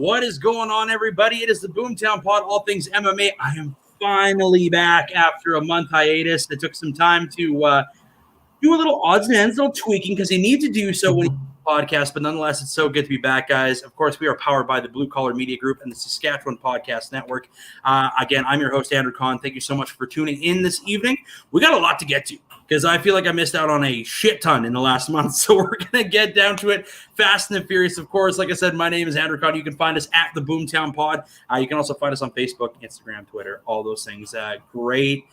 What is going on, everybody? It is the Boomtown Pod, all things MMA. I am finally back after a month hiatus. It took some time to do a little odds and ends, a little tweaking, because you need to do so when you podcast, but nonetheless, it's so good to be back, guys. Of course, we are powered by the Blue Collar Media Group and the Saskatchewan Podcast Network. Again, I'm your host, Andrew Kahn. Thank you so much for tuning in this evening. We got a lot to get to because I feel like I missed out on a shit ton in the last month, so we're going to get down to it fast and furious. Of course, like I said, my name is Andrew Kahn. You can find us at the Boomtown Pod. You can also find us on Facebook, Instagram, Twitter, all those things. Great.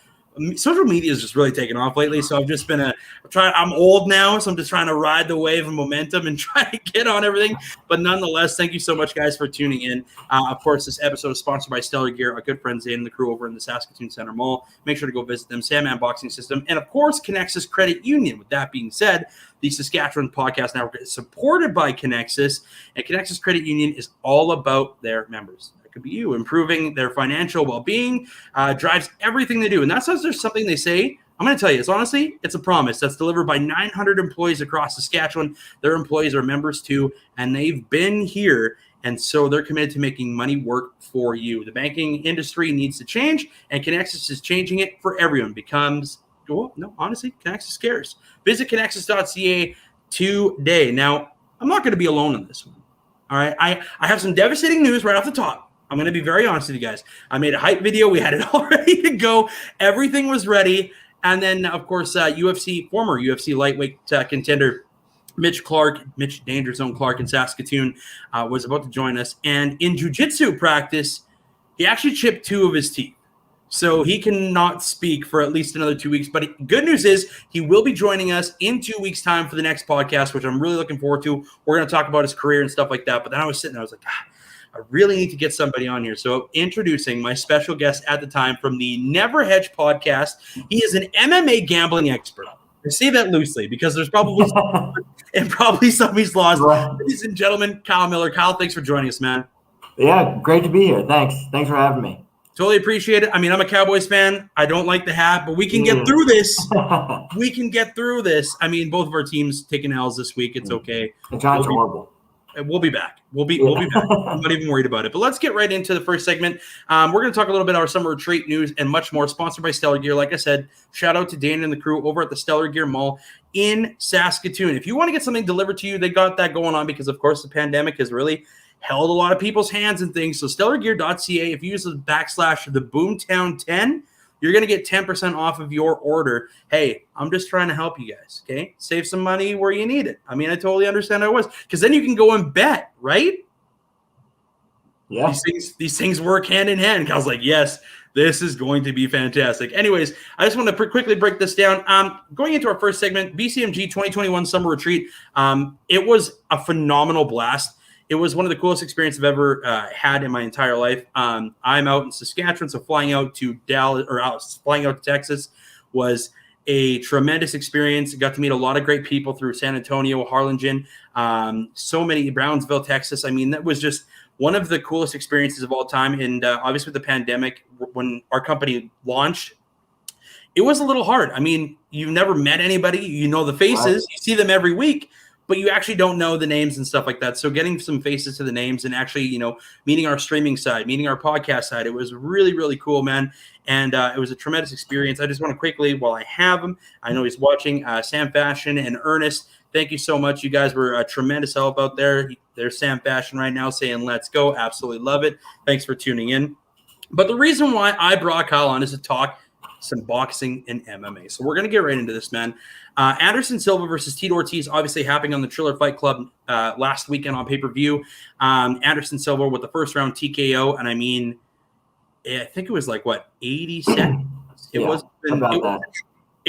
Social media is just really taken off lately, so I've just been I'm old now, so I'm just trying to ride the wave of momentum and try to get on everything. But nonetheless, thank you so much, guys, for tuning in. Of course, this episode is sponsored by Stellar Gear, our good friends and the crew over in the Saskatoon Center Mall. Make sure to go visit them, MMA and Boxing System, and of course, Connexus Credit Union. With that being said, the Saskatchewan Podcast Network is supported by Connexus, and Connexus Credit Union is all about their members. Be you improving their financial well-being drives everything they do, and that's there's something they say. I'm going to tell you, it's a promise that's delivered by 900 employees across Saskatchewan. Their employees are members too, and they've been here, and so they're committed to making money work for you. The banking industry needs to change, and Connexus is changing it for everyone. Connexus cares. Visit connexus.ca today. Now, I'm not going to be alone on this one. All right, I have some devastating news right off the top. I'm going to be very honest with you guys. I made a hype video. We had it all ready to go. Everything was ready. And then, of course, former UFC Lightweight contender Mitch Danger Zone Clarke in Saskatoon was about to join us. And in jiu-jitsu practice, he actually chipped 2 of his teeth. So he cannot speak for at least another 2 weeks. But good news is he will be joining us in 2 weeks' time for the next podcast, which I'm really looking forward to. We're going to talk about his career and stuff like that. But then I was sitting there, I was like, I really need to get somebody on here. So introducing my special guest at the time from the Never Hedge podcast. He is an MMA gambling expert. I say that loosely because there's probably some he's lost. Ladies and gentlemen, Kyle Miller. Kyle, thanks for joining us, man. Yeah, great to be here. Thanks for having me. Totally appreciate it. I mean, I'm a Cowboys fan. I don't like the hat, but we can get through this. We can get through this. I mean, both of our teams taking L's this week. It's okay. The Giants are horrible. We'll be back. We'll be back. I'm not even worried about it. But let's get right into the first segment. We're going to talk a little bit about our summer retreat news and much more. Sponsored by Stellar Gear. Like I said, shout out to Dan and the crew over at the Stellar Gear Mall in Saskatoon. If you want to get something delivered to you, they got that going on because, of course, the pandemic has really held a lot of people's hands and things. So stellargear.ca, if you use the /Boomtown10, you're going to get 10% off of your order. Hey, I'm just trying to help you guys, okay? Save some money where you need it. I mean, I totally understand how it was. Because then you can go and bet, right? Yeah. These things work hand in hand. I was like, yes, this is going to be fantastic. Anyways, I just want to quickly break this down. Going into our first segment, BCMG 2021 Summer Retreat. It was a phenomenal blast. It was one of the coolest experiences I've ever had in my entire life. I'm out in Saskatchewan, so flying out to Texas was a tremendous experience. Got to meet a lot of great people through San Antonio, Harlingen, so many, Brownsville, Texas. I mean, that was just one of the coolest experiences of all time. And obviously with the pandemic, when our company launched, it was a little hard. I mean, you've never met anybody. You know the faces. You see them every week, but you actually don't know the names and stuff like that. So getting some faces to the names and actually, meeting our streaming side, meeting our podcast side, it was really, really cool, man. And it was a tremendous experience. I just want to quickly, while I have him, I know he's watching, Sam Fashion and Ernest, thank you so much. You guys were a tremendous help out there. There's Sam Fashion right now saying, let's go. Absolutely love it. Thanks for tuning in. But the reason why I brought Kyle on is to talk some boxing and MMA. So we're going to get right into this, man. Anderson Silva versus Tito Ortiz, obviously happening on the Triller Fight Club last weekend on pay-per-view. Anderson Silva with the first round TKO, and I mean, I think it was 80 seconds. It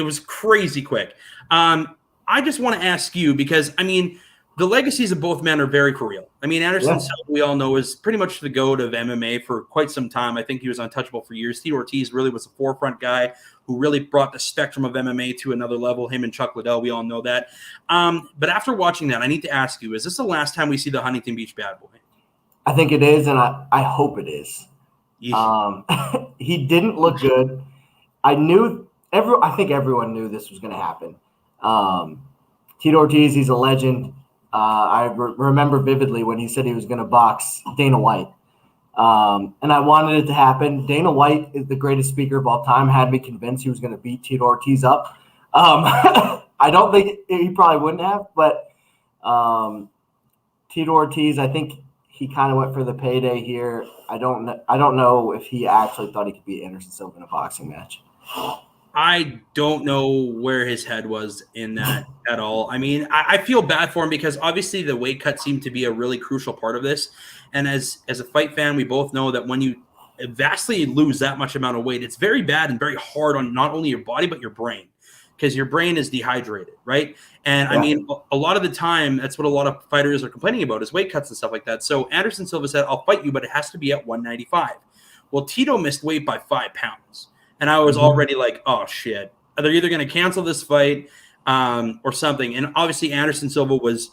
was crazy quick. I just want to ask you because, I mean, the legacies of both men are very real. I mean, Anderson Silva, we all know, is pretty much the GOAT of MMA for quite some time. I think he was untouchable for years. Tito Ortiz really was the forefront guy who really brought the spectrum of MMA to another level. Him and Chuck Liddell, we all know that. But after watching that, I need to ask you, is this the last time we see the Huntington Beach Bad Boy? I think it is, and I hope it is. He didn't look good. I think everyone knew this was going to happen. Tito Ortiz, he's a legend. remember vividly when he said he was going to box Dana White. And I wanted it to happen. Dana White is the greatest speaker of all time, had me convinced he was going to beat Tito Ortiz up. I don't think he probably wouldn't have, but Tito Ortiz, I think he kind of went for the payday here. I don't know if he actually thought he could beat Anderson Silva in a boxing match. I don't know where his head was in that at all. I mean, I feel bad for him because obviously the weight cut seemed to be a really crucial part of this. And as a fight fan, we both know that when you vastly lose that much amount of weight, it's very bad and very hard on not only your body, but your brain, because your brain is dehydrated, right? And I mean, a lot of the time, that's what a lot of fighters are complaining about is weight cuts and stuff like that. So Anderson Silva said, I'll fight you, but it has to be at 195. Well, Tito missed weight by 5 pounds. And I was already like, oh, shit. They're either going to cancel this fight or something. And obviously Anderson Silva was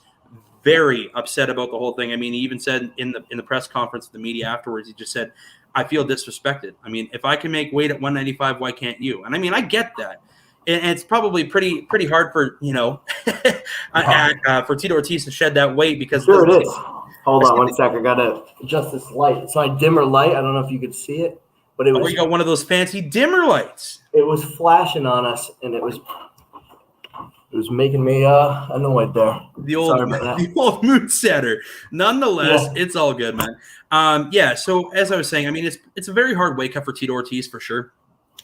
very upset about the whole thing. I mean, he even said in the press conference with the media afterwards, he just said, I feel disrespected. I mean, if I can make weight at 195, why can't you? And I mean, I get that. And it's probably pretty hard for, for Tito Ortiz to shed that weight because sure it is. Hold on one sec. I got to adjust this light. It's my dimmer light. I don't know if you could see it. But it was. You got one of those fancy dimmer lights. It was flashing on us, and it was making me annoyed there. The old mood setter. Nonetheless, it's all good, man. So as I was saying, I mean, it's a very hard weight cut for Tito Ortiz for sure.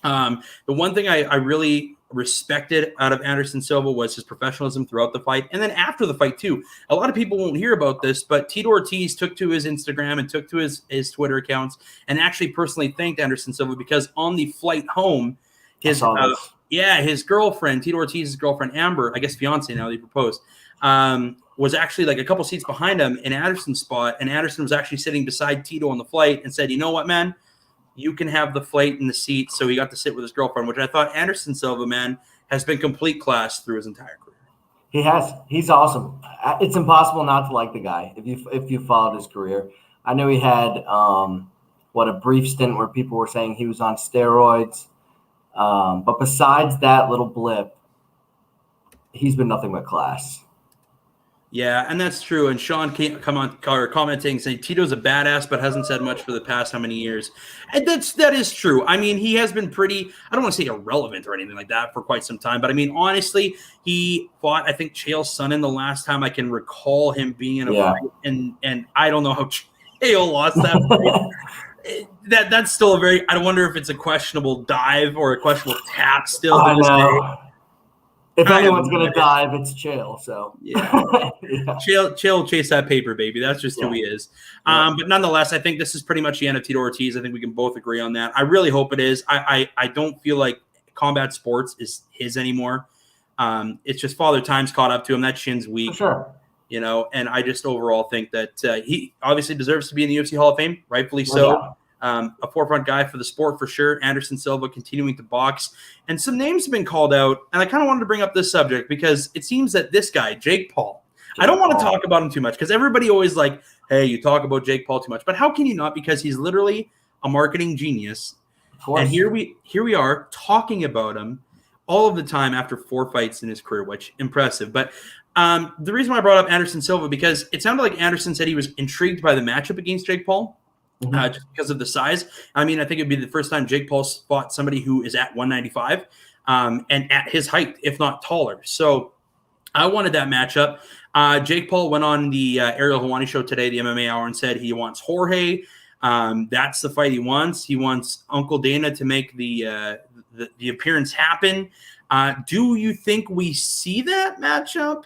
The one thing I really respected out of Anderson Silva was his professionalism throughout the fight. And then after the fight too, a lot of people won't hear about this, but Tito Ortiz took to his Instagram and took to his Twitter accounts and actually personally thanked Anderson Silva because on the flight home, his girlfriend, Tito Ortiz's girlfriend, Amber, I guess fiance now, they proposed, was actually like a couple seats behind him in Anderson's spot. And Anderson was actually sitting beside Tito on the flight and said, you know what, man? You can have the flight in the seat. So he got to sit with his girlfriend, which I thought Anderson Silva, man, has been complete class through his entire career. He has. He's awesome. It's impossible not to like the guy if you followed his career. I know he had a brief stint where people were saying he was on steroids. But besides that little blip, he's been nothing but class. Yeah, and that's true. And Sean commenting saying Tito's a badass, but hasn't said much for the past how many years. And that is true. I mean, he has been pretty, I don't want to say irrelevant or anything like that for quite some time. But I mean, honestly, he fought, I think, Chael Sonnen the last time I can recall him being in a fight. And I don't know how Chael lost that fight. That's still a very, I wonder if it's a questionable dive or a questionable tap still. I know. If anyone's going to dive, it's Chael. So yeah. Chael will chase that paper, baby. That's just who he is. But nonetheless, I think this is pretty much the end of Tito Ortiz. I think we can both agree on that. I really hope it is. I don't feel like combat sports is his anymore. It's just Father Time's caught up to him. That shin's weak. For sure. And I just overall think that he obviously deserves to be in the UFC Hall of Fame, rightfully so. A forefront guy for the sport for sure. Anderson Silva continuing to box. And some names have been called out. And I kind of wanted to bring up this subject because it seems that this guy, Jake Paul, I don't want to talk about him too much because everybody always like, hey, you talk about Jake Paul too much. But how can you not? Because he's literally a marketing genius. And here we are talking about him all of the time after 4 fights in his career, which impressive. But the reason why I brought up Anderson Silva, because it sounded like Anderson said he was intrigued by the matchup against Jake Paul. Just because of the size. I mean, I think it'd be the first time Jake Paul fought somebody who is at 195 and at his height, if not taller. So I wanted that matchup. Jake Paul went on the Ariel Helwani show today, the MMA Hour, and said he wants Jorge. That's the fight he wants. He wants Uncle Dana to make the appearance happen. Do you think we see that matchup?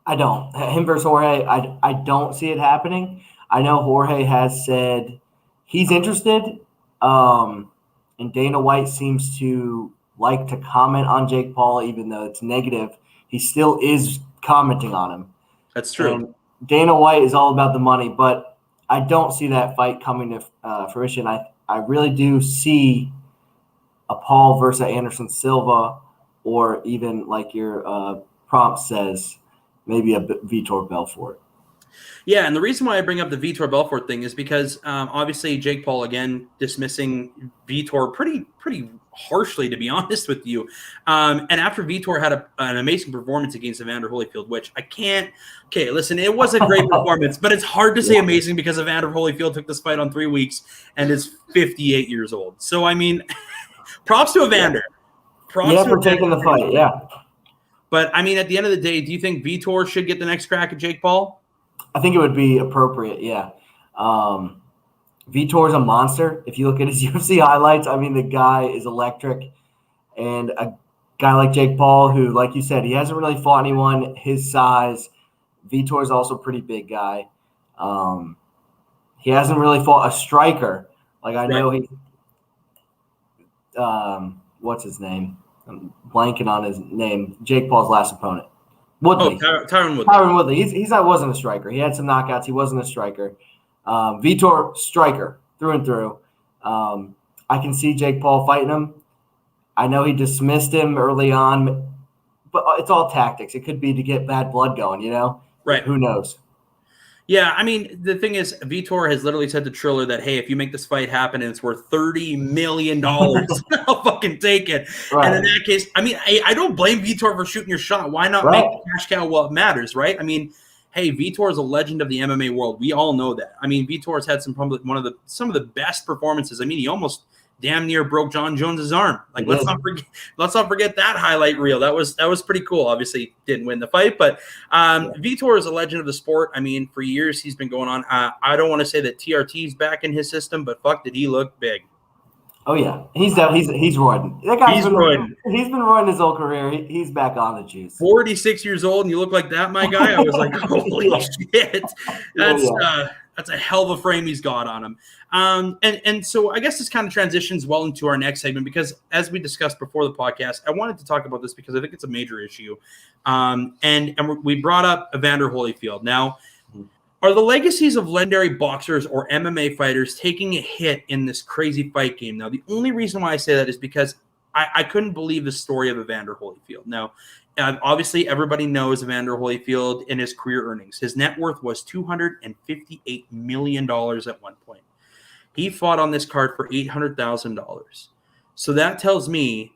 I don't. Him versus Jorge, I don't see it happening. I know Jorge has said he's interested, and Dana White seems to like to comment on Jake Paul, even though it's negative. He still is commenting on him. That's true. And Dana White is all about the money, but I don't see that fight coming to fruition. I really do see a Paul versus Anderson Silva, or even like your prompt says, maybe a Vitor Belfort. Yeah, and the reason why I bring up the Vitor Belfort thing is because obviously Jake Paul again dismissing Vitor pretty harshly, to be honest with you. And after Vitor had an amazing performance against Evander Holyfield, which I can't. Okay, listen, it was a great performance, but it's hard to say amazing because Evander Holyfield took this fight on 3 weeks and is 58 years old. So I mean, props to Evander. Props for taking the fight. Yeah. But I mean, at the end of the day, do you think Vitor should get the next crack at Jake Paul? I think it would be appropriate, yeah. Vitor's a monster. If you look at his UFC highlights, I mean, the guy is electric. And a guy like Jake Paul, who, like you said, he hasn't really fought anyone his size. Vitor's also a pretty big guy. He hasn't really fought a striker. Like, I know he what's his name? I'm blanking on his name. Jake Paul's last opponent. Woodley. Oh, Tyron Woodley. Tyron Woodley. He wasn't a striker. He had some knockouts. He wasn't a striker. Vitor, striker through and through. I can see Jake Paul fighting him. I know he dismissed him early on, but it's all tactics. It could be to get bad blood going, you know? Right. Who knows? Yeah, I mean, the thing is, Vitor has literally said to Triller that, hey, if you make this fight happen and it's worth $30 million, I'll fucking take it. Right. And in that case, I mean, I don't blame Vitor for shooting your shot. Why not make the cash cow what matters, right? I mean, hey, Vitor is a legend of the MMA world. We all know that. I mean, Vitor's had some of the best performances. I mean, he almost damn near broke John Jones's arm. Like, let's not forget that highlight reel. That was pretty cool. Obviously, didn't win the fight, but Vitor is a legend of the sport. I mean, for years he's been going on. I don't want to say that TRT's back in his system, but fuck, did he look big? Oh yeah, he's roiding. That guy's he's been roiding his whole career. He's back on the juice. 46 years old, and you look like that, my guy. I was like, holy shit, that's a hell of a frame he's got on him. And so I guess this kind of transitions well into our next segment, because as we discussed before the podcast, I wanted to talk about this because I think it's a major issue. And we brought up Evander Holyfield. Now, are the legacies of legendary boxers or MMA fighters taking a hit in this crazy fight game? Now, the only reason why I say that is because I couldn't believe the story of Evander Holyfield. Now, obviously, everybody knows Evander Holyfield and his career earnings. His net worth was $258 million at one point. He fought on this card for $800,000. So that tells me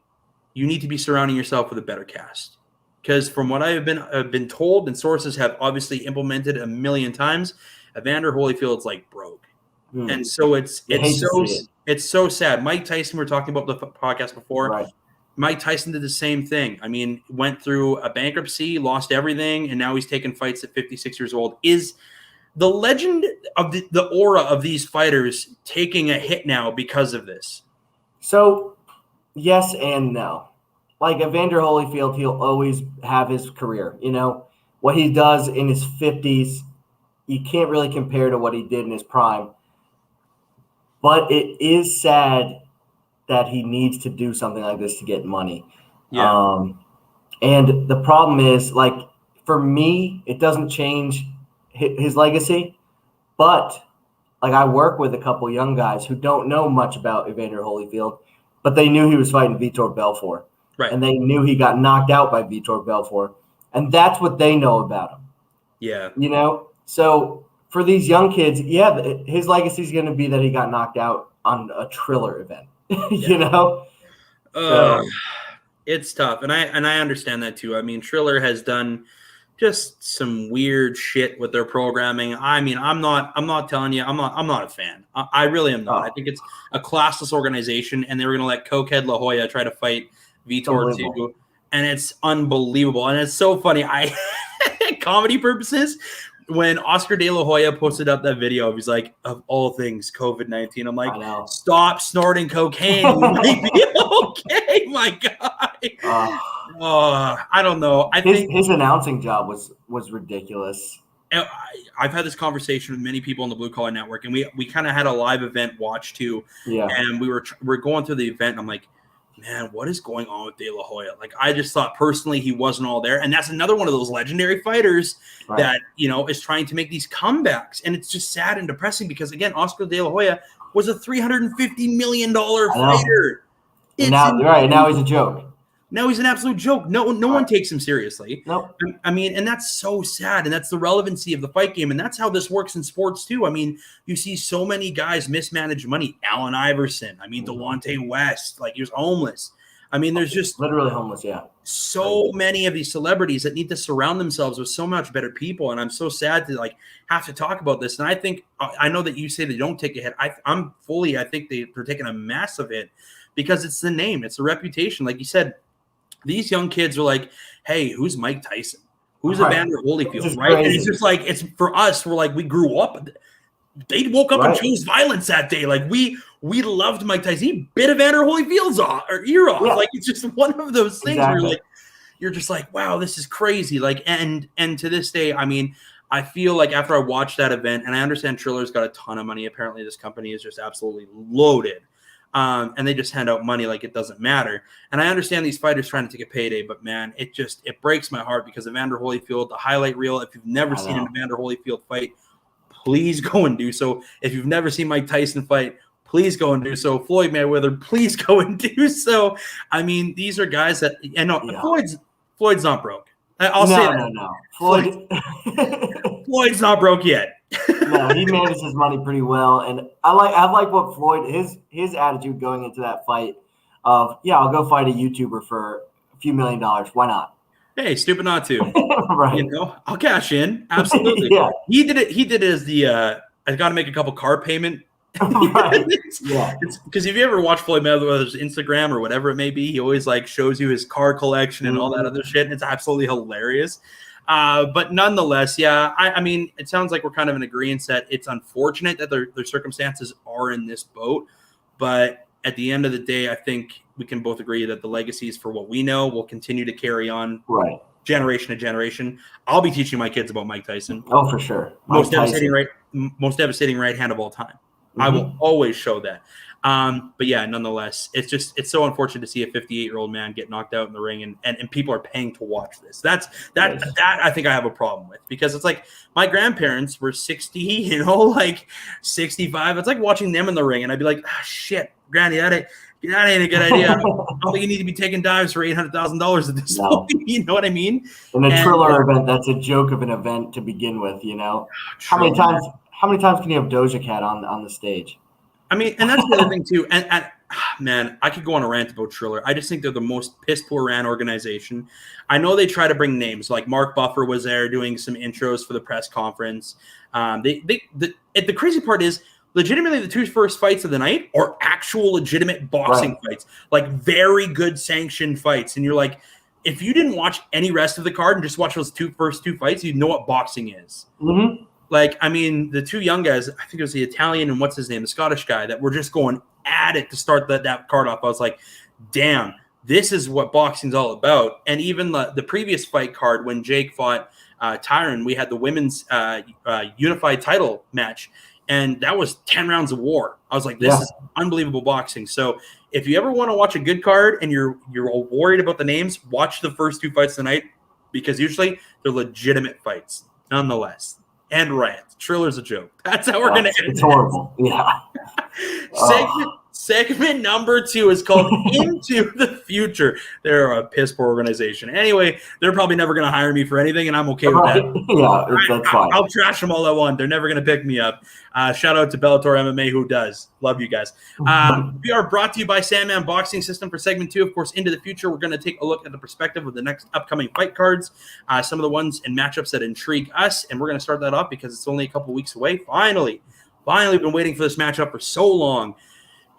you need to be surrounding yourself with a better cast. Because from what I've been told, and sources have obviously implemented a million times, Evander Holyfield's like broke. And so it's so sad. Mike Tyson, we were talking about the podcast before. Right. Mike Tyson did the same thing. I mean, went through a bankruptcy, lost everything, and now he's taking fights at 56 years old. Is the legend of the aura of these fighters taking a hit now because of this? So, yes and no. Like Evander Holyfield, he'll always have his career. You know, what he does in his 50s, you can't really compare to what he did in his prime. But it is sad that he needs to do something like this to get money. Yeah. And the problem is, like, for me, it doesn't change his legacy. But, like, I work with a couple young guys who don't know much about Evander Holyfield, but they knew he was fighting Vitor Belfort. Right. And they knew he got knocked out by Vitor Belfort. And that's what they know about him. Yeah. You know? So for these young kids, yeah, his legacy is going to be that he got knocked out on a Triller event. You know? It's tough. And I understand that too. I mean, Triller has done just some weird shit with their programming. I mean, I'm not telling you, I'm not a fan. I really am not. I think it's a classless organization, and they were going to let Cokehead La Hoya try to fight Vitor too, and it's unbelievable. And it's so funny. Comedy purposes, when Oscar De La Hoya posted up that video, he's like, of all things, COVID-19. I'm like, stop snorting cocaine. You might be okay, my guy. I don't know. I think his announcing job was ridiculous. I've had this conversation with many people on the Blue Collar Network, and we kind of had a live event watch too. Yeah. And we're going through the event. And I'm like, man, what is going on with De La Hoya? Like, I just thought personally he wasn't all there. And that's another one of those legendary fighters that, you know, is trying to make these comebacks. And it's just sad and depressing because, again, Oscar De La Hoya was a $350 million fighter. Now he's a joke. Now he's an absolute joke. No one takes him seriously. Nope. I mean, and that's so sad. And that's the relevancy of the fight game. And that's how this works in sports too. I mean, you see so many guys mismanage money. Allen Iverson. I mean, Delonte West, like he was homeless. I mean, there's just literally homeless. Yeah. So many of these celebrities that need to surround themselves with so much better people. And I'm so sad to like have to talk about this. And I think, I know that you say they don't take a hit. I think they're taking a massive hit because it's the name, it's the reputation. Like you said, these young kids are like, hey, who's Mike Tyson? Who's Evander Holyfield? Right. Crazy. And it's just like, it's for us, we're like, we grew up. They woke up and chose violence that day. Like we loved Mike Tyson. He bit Evander Holyfield's ear off. Yeah. Like it's just one of those things where you're just like, wow, this is crazy. Like, and to this day, I mean, I feel like after I watched that event, and I understand Triller's got a ton of money. Apparently, this company is just absolutely loaded. And they just hand out money like it doesn't matter. And I understand these fighters trying to take a payday, but man, it breaks my heart because Evander Holyfield, the highlight reel, if you've never seen an Evander Holyfield fight, please go and do so. If you've never seen Mike Tyson fight, please go and do so. Floyd Mayweather, please go and do so. I mean, these are guys that, and no, Floyd's not broke. I'll say that. No. Floyd's not broke yet. No, he manages his money pretty well, and I like what Floyd his attitude going into that fight of I'll go fight a YouTuber for a few $1 million. Why not? Hey, stupid not to. Right. You know, I'll cash in. Absolutely. Yeah. He did it as the I got to make a couple car payment. Right. Yeah. Because if you ever watch Floyd Mayweather's Instagram or whatever it may be, he always like shows you his car collection and all that other shit. And it's absolutely hilarious. But nonetheless, I mean, it sounds like we're kind of in agreement that it's unfortunate that their circumstances are in this boat. But at the end of the day, I think we can both agree that the legacies for what we know will continue to carry on generation to generation. I'll be teaching my kids about Mike Tyson. Oh, for sure. Most devastating right hand of all time. Mm-hmm. I will always show that. But yeah, nonetheless, it's so unfortunate to see a 58-year-old man get knocked out in the ring and people are paying to watch this. That I think I have a problem with, because it's like my grandparents were 60, you know, like 65. It's like watching them in the ring and I'd be like, shit, Granny, that ain't a good idea. I don't think you need to be taking dives for $800,000 at this point. You know what I mean? In a Triller event, that's a joke of an event to begin with, you know. How many times can you have Doja Cat on the stage? I mean, and that's the other thing too. And man, I could go on a rant about Triller. I just think they're the most piss poor ran organization. I know they try to bring names, like Mark Buffer was there doing some intros for the press conference. The crazy part is, legitimately, the two first fights of the night are actual legitimate boxing fights, like very good sanctioned fights. And you're like, if you didn't watch any rest of the card and just watch those first two fights, you'd know what boxing is. Mm-hmm. Like, I mean, the two young guys, I think it was the Italian and what's his name, the Scottish guy, that were just going at it to start that card off. I was like, damn, this is what boxing's all about. And even the previous fight card, when Jake fought Tyron, we had the women's unified title match. And that was 10 rounds of war. I was like, this is unbelievable boxing. So if you ever want to watch a good card and you're worried about the names, watch the first two fights tonight, because usually they're legitimate fights nonetheless. And rant. Triller's a joke. That's how we're going to end it. It's horrible. Yeah. Segment number 2 is called Into the Future. They're a piss poor organization. Anyway, they're probably never going to hire me for anything, and I'm okay with that. Yeah, that's fine. I'll trash them all I want. They're never going to pick me up. Shout out to Bellator MMA, who does. Love you guys. We are brought to you by Sandman Boxing System for segment 2. Of course, Into the Future, we're going to take a look at the perspective of the next upcoming fight cards, some of the ones and matchups that intrigue us, and we're going to start that off because it's only a couple weeks away. Finally, been waiting for this matchup for so long.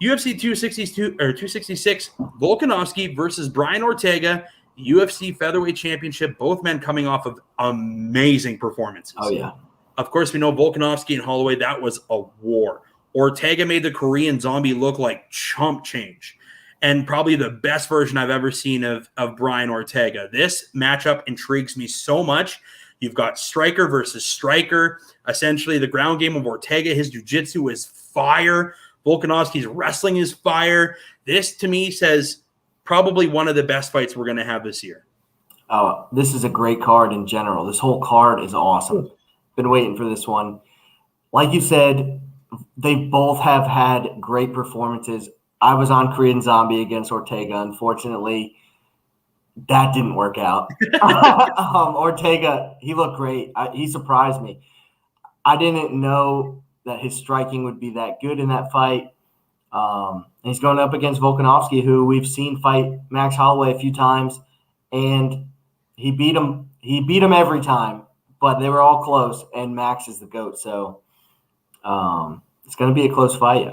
UFC 266, Volkanovski versus Brian Ortega, UFC Featherweight Championship, both men coming off of amazing performances. Oh, yeah. Of course, we know Volkanovski and Holloway, that was a war. Ortega made the Korean Zombie look like chump change, and probably the best version I've ever seen of Brian Ortega. This matchup intrigues me so much. You've got striker versus striker. Essentially, the ground game of Ortega, his jiu-jitsu is fire. Volkanovski's wrestling is fire. This, to me, says probably one of the best fights we're going to have this year. This is a great card in general. This whole card is awesome. Been waiting for this one. Like you said, they both have had great performances. I was on Korean Zombie against Ortega. Unfortunately, That didn't work out. Ortega, he looked great. He surprised me. I didn't know that his striking would be that good in that fight. He's going up against Volkanovski, who we've seen fight Max Holloway a few times, and he beat him. He beat him every time, but they were all close, and Max is the GOAT. So it's going to be a close fight.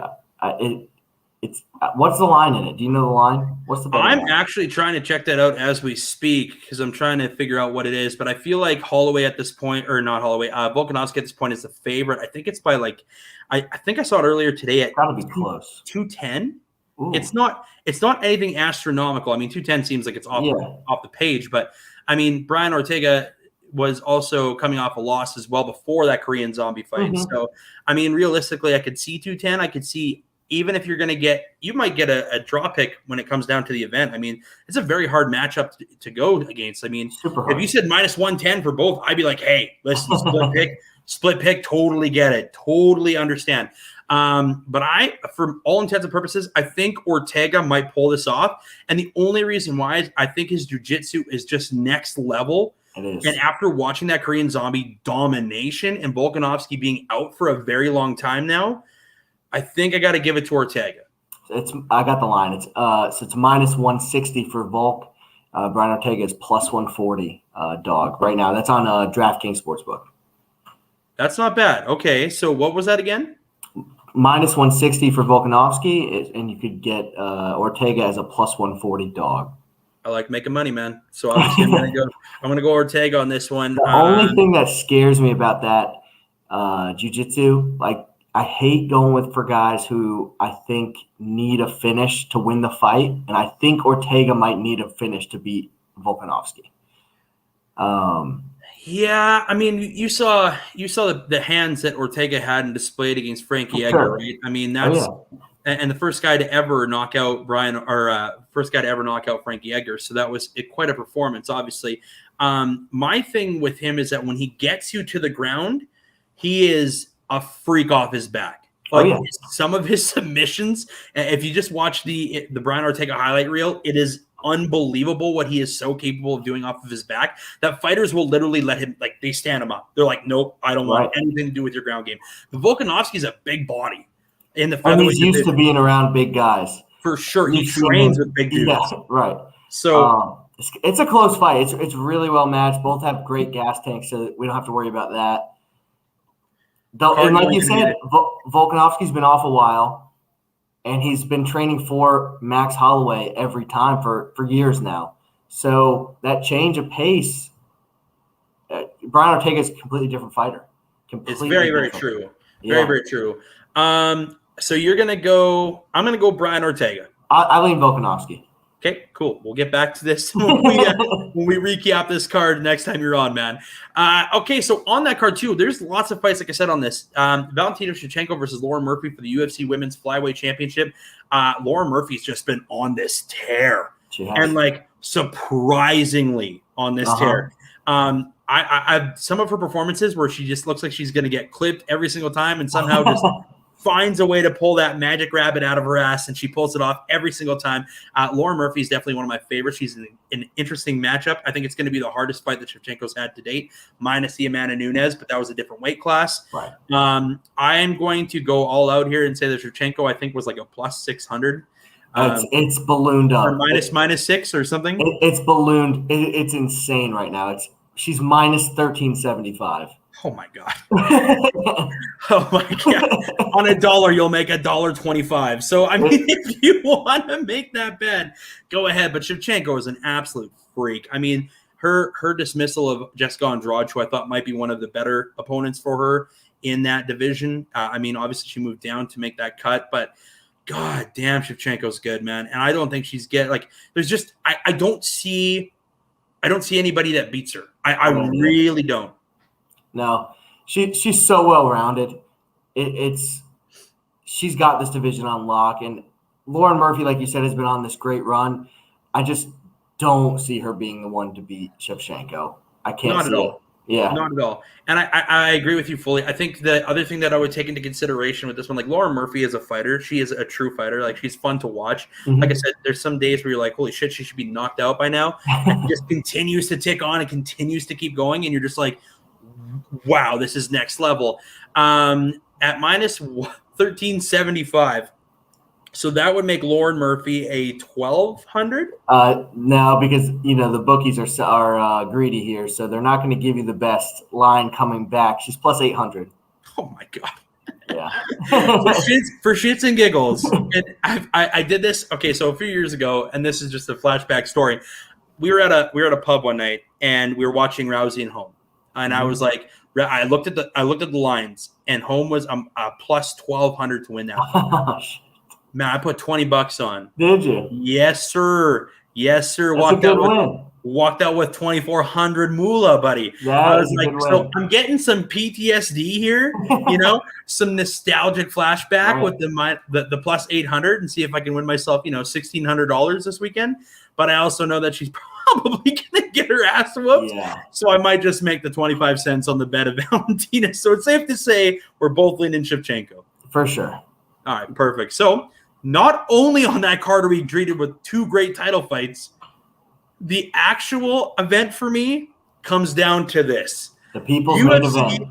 It's what's the line in it? Do you know the line? What's the I'm line? actually trying to check that out as we speak because I'm trying to figure out what it is. But I feel like Holloway at this point, or not Holloway, Volkanovski at this point is the favorite. I think it's by like, I think I saw it earlier today at Gotta be close. 210. Ooh. It's not anything astronomical. I mean, 210 seems like it's off the page, but I mean, Brian Ortega was also coming off a loss as well before that Korean Zombie fight. Mm-hmm. So, I mean, realistically, I could see 210. I could see, even if you're going to you might get a draw pick when it comes down to the event. I mean, it's a very hard matchup to go against. I mean, if you said minus 110 for both, I'd be like, hey, listen, split pick, totally get it. Totally understand. But for all intents and purposes, I think Ortega might pull this off. And the only reason why is I think his jiu-jitsu is just next level. It is. And after watching that Korean Zombie domination and Volkanovski being out for a very long time now, I think I got to give it to Ortega. I got the line. It's minus 160 for Volk. Brian Ortega is plus 140 dog right now. That's on DraftKings Sportsbook. That's not bad. Okay, so what was that again? Minus 160 for Volkanovski, and you could get Ortega as a plus 140 dog. I like making money, man. So obviously I'm gonna go Ortega on this one. The only thing that scares me about that jiu-jitsu, like, I hate going for guys who I think need a finish to win the fight, and I think Ortega might need a finish to beat Volkanovski. Yeah, I mean, you saw the hands that Ortega had and displayed against Frankie Edgar, right? I mean, that's and the first guy to ever knock out Frankie Edgar, so that was quite a performance, obviously. My thing with him is that when he gets you to the ground, he is a freak off his back. Like some of his submissions, if you just watch the Brian Ortega highlight reel, it is unbelievable what he is so capable of doing off of his back that fighters will literally let him, like, they stand him up. They're like, nope, I don't want anything to do with your ground game. But Volkanovski's a big body in the featherweight he's used to being around big guys. For sure. He trains with big dudes. Yeah, right. So it's a close fight. It's really well matched. Both have great gas tanks, so we don't have to worry about that. And like you said, Volkanovski's been off a while, and he's been training for Max Holloway every time for years now. So that change of pace, Brian Ortega is a completely different fighter. It's very, very true. Very, very true. So you're going to go – I'm going to go Brian Ortega. I lean Volkanovski. Okay, cool. We'll get back to this when we recap this card next time you're on, man. Okay, so on that card too, there's lots of fights, like I said, on this. Valentina Shevchenko versus Lauren Murphy for the UFC Women's Flyweight Championship. Lauren Murphy's just been on this tear. And, like, surprisingly on this tear. I've some of her performances where she just looks like she's going to get clipped every single time and somehow just finds a way to pull that magic rabbit out of her ass, and she pulls it off every single time. Lauren Murphy is definitely one of my favorites. She's an interesting matchup. I think it's going to be the hardest fight that Shevchenko's had to date, minus the Amanda Nunes, but that was a different weight class. Right. I am going to go all out here and say that Shevchenko, I think, was like a plus 600. It's ballooned up. Or minus 6 or something. It's ballooned. It's insane right now. She's minus 1375. Oh my god! Oh my god! On $1, you'll make $1.25. So I mean, if you want to make that bet, go ahead. But Shevchenko is an absolute freak. I mean, her dismissal of Jessica Andrade, who I thought might be one of the better opponents for her in that division. I mean, obviously she moved down to make that cut, but god damn, Shevchenko's good, man. And I don't think there's just I don't see anybody that beats her. I really don't. No, she's so well rounded. She's got this division on lock, and Lauren Murphy, like you said, has been on this great run. I just don't see her being the one to beat Shevchenko. I can't see it. Yeah. Not at all. And I agree with you fully. I think the other thing that I would take into consideration with this one, like Lauren Murphy is a fighter. She is a true fighter. Like, she's fun to watch. Mhm. Like I said, there's some days where you're like, holy shit, she should be knocked out by now. And it just continues to tick on and continues to keep going. And you're just like, wow, this is next level. At minus 1375. So that would make Lauren Murphy a 1,200. No, because the bookies are greedy here, so they're not going to give you the best line coming back. She's plus 800. Oh my god. Yeah. for shits and giggles, and I did this. Okay, so a few years ago, and this is just a flashback story. We were at a pub one night, and we were watching Rousey and Holm, and I was like, I looked at the lines, and Holm was a plus 1,200 to win that fight. Man, I put $20 on. Did you? Yes, sir. Yes, sir. That's a good win. Walked out with 2,400 moolah, buddy. I was like, so I'm getting some PTSD here, some nostalgic flashback with the plus 800, and see if I can win myself, $1,600 this weekend. But I also know that she's probably gonna get her ass whooped. Yeah. So I might just make the 25 cents on the bet of Valentina. So it's safe to say we're both leaning Shevchenko. For sure. All right, perfect. So not only on that card are we treated with two great title fights, the actual event for me comes down to this. The people's main event.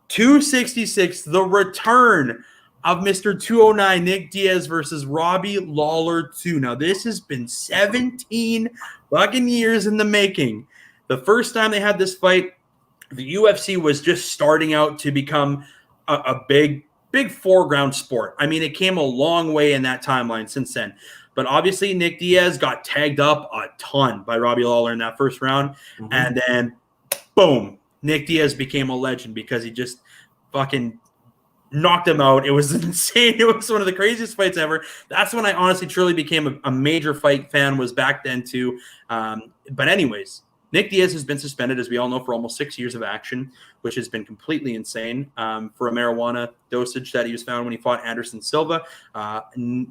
266, the return of Mr. 209, Nick Diaz versus Robbie Lawler 2. Now, this has been 17 fucking years in the making. The first time they had this fight, the UFC was just starting out to become a big foreground sport. I mean, it came a long way in that timeline since then. But obviously, Nick Diaz got tagged up a ton by Robbie Lawler in that first round. Mm-hmm. And then, boom, Nick Diaz became a legend because he just fucking knocked him out. It was insane. It was one of the craziest fights ever. That's when I honestly, truly became a major fight fan, was back then too. But anyways, Nick Diaz has been suspended, as we all know, for almost 6 years of action, which has been completely insane for a marijuana dosage that he was found when he fought Anderson Silva.